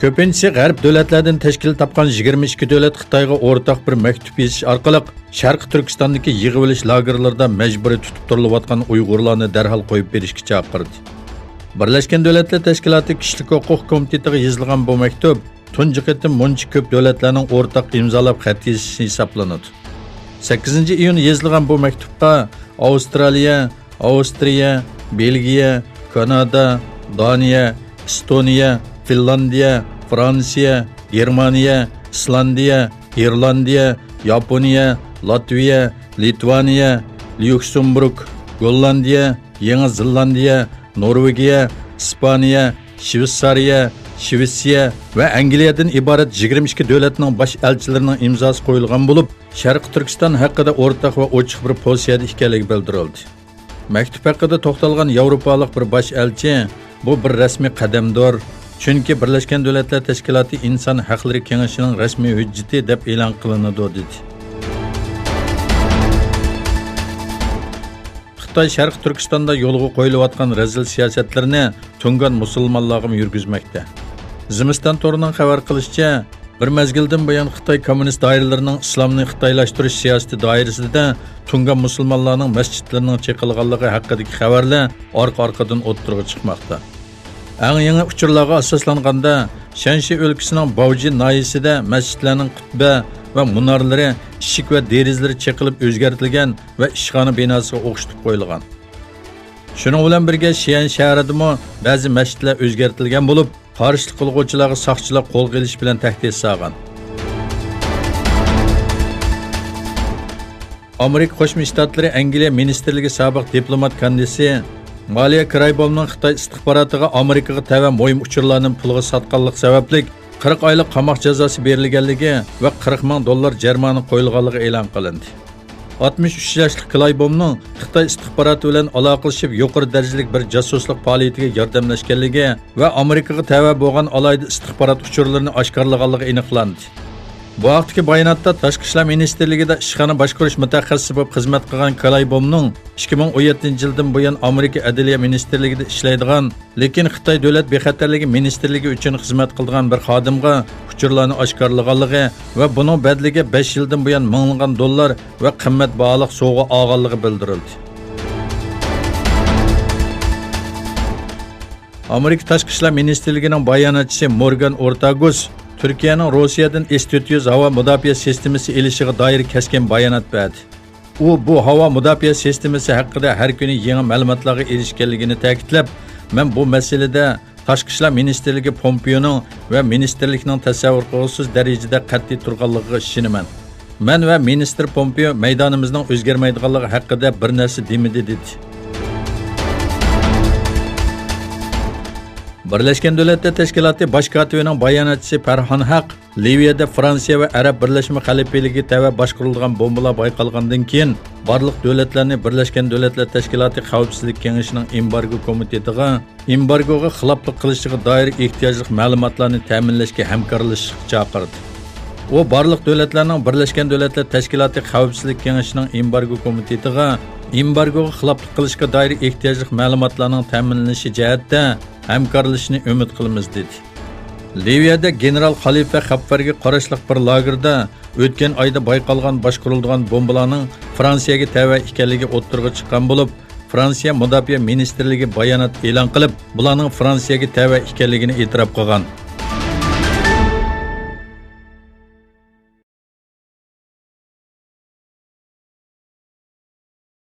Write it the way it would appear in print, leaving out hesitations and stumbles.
Ko'pincha g'arb davlatlardan tashkil topgan 22 davlat Xitoyga o'rtaq bir maktub yozish orqali Sharq Turkistondagi yig'ilish lagerlarida majburiy tutib turilayotgan Uyg'urlarni darhol qo'yib berishga chaqirdi. Birlashgan Davlatlar Tashkiloti Kishilik huquq komitetiga yozilgan bu maktub tunji qitim muncha ko'p davlatlarning o'rtaq imzolab xat yozishi hisoblanadi. 8-iyun yozilgan bu maktubga Avstraliya, Avstriya, Belgiya, Kanada, Daniya, Estoniya, Finlandiya, Fransiya, Germaniya, Islandiya, İrlandiya, Yaponiya, Latviya, Litvaniya, Lyuksemburg, Gollandiya, Yeni Zelandiya, Norvegiya, İspaniya, Şveysariya, Şvetsiya ve Angliyadan ibaret 22 davlatning baş elchilarining imzosi qo'yilgan bo'lib, Sharq Turkiston haqida o'rtaq va ochiq bir pozitsiyada ekanligi bildirildi. Maktub haqida to'xtalgan Yevropalik bir baş elchi bu bir rasmiy qadamdir. Chunki Birlashgan Davlatlar Tashkiloti Inson haqlari kengashining rasmiy hujjati deb e'lon qilinadi dedi. Xitoy Sharq Turkistonda yo'lga qo'yilayotgan razil siyosatlarni tungan musulmonlarga yurgizmoqda. Zimiston torining xabar qilishicha, bir mezgildan buyon Xitoy kommunist doiralarining islomni xitoylashtirish siyosati doirasida tungan musulmonlarning masjidlarining cheqilganligi haqidagi xabarlar orqa-orqadan o'ttirib chiqmoqda. Eng yangi uchurlarga asoslanganda Shanxi o'lkasining Baoji noyisida masjidlarning qutba va munorlari, ishik va derizlari cheqilib o'zgartirilgan va ishxona binosiga o'xshatib qo'yilgan. Shuning bilan birga Xi'an shahridami ba'zi masjidlar o'zgartirilgan bo'lib, qarshilik qilguvchilarga soqchilar qo'lga olish bilan tahdid solgan. Amerika Qo'shma Shtatlari Angliya ministrligi sobiq diplomat kandidati Maliya Kraybomning Xitoy istixborotiga Amerikaga tava mo'yim uchurlarning pulga sotganligi sababli 40 oylik qamoq jazosi berilganligi va $40,000 jarmani qo'yilganligi e'lon qilindi. 63 yoshli Kraybomning Xitoy istixboroti bilan aloqalashib yuqori darajalik bir josuslik faoliyatiga yordamlashganligi va Amerikaga tava bo'lgan alayda istixborot uchurlarini oshkorlaganligi aniqlandi. Bu vaqtdagi bayonotda Tashqi ishlar ministrligida ishxona boshqarish mutaxassisi bo'lib xizmat qilgan Kraybomning 2017-yildan buyon Amerika Adliya ministrligida ishlaydigan, lekin Xitoy davlat bexatarligi ministrligi uchun xizmat qilgan bir xodimga uchurlarni oshkorlaganligi va buning badliga 5 yildan buyon minglagan dollar va qimmat bog'liq sovg'a olganligi bildirildi. Amerika Tashqi ishlar ministrligining bayonotchisi Morgan Ortagus Türkiye'nin Rusya'dan S-400 hava müdafaa sistemasi elishiga doir keskin bayonot berdi. U bu hava müdafaa sistemasi haqida har kuni yangi ma'lumotlarga erishganligini ta'kidlab, men bu masalada Tashqi ishlar ministrligi Pompeo'ning va ministrlikning tasavvur qiluvsiz darajada qat'iy turganligiga ishonaman. Men va ministr Pompeo maydonimizning o'zgarmaydiganligi haqida bir narsa demadi dedi. Birleşken Devletler Teşkilatı Baş Katibining bayonotchisi Farhon Haq Liviyada Fransiya va Arab Birlashma Xalifaligi tava boshqarilgan bombalar bayqalgandan keyin barliq davlatlarni Birlashgan Davlatlar Tashkiloti Xavfsizlik Kengashining embargoga xiloflik qilishiga doir ehtiyojli ma'lumotlarni ta'minlashga hamkorlashishga chaqirdi. U barliq davlatlarning Birlashgan Davlatlar Tashkiloti Xavfsizlik Kengashining embargoga xiloflik qilishga doir ehtiyojli ma'lumotlarning ta'minlanishi jihatda hamkorlashishni umid qilamiz dedi. Liviyada general Xalifa Xaffarga qarashliq bir lagerda o'tgan oyda bayqalgan boshqarilgan bombalarning Fransiyaga tava ekanligi o'ttirg'i chiqqan bo'lib, Fransiya Mudofaa ministrligi bayonot e'lon qilib, bularning Fransiyaga tava ekanligini e'tirof qilgan.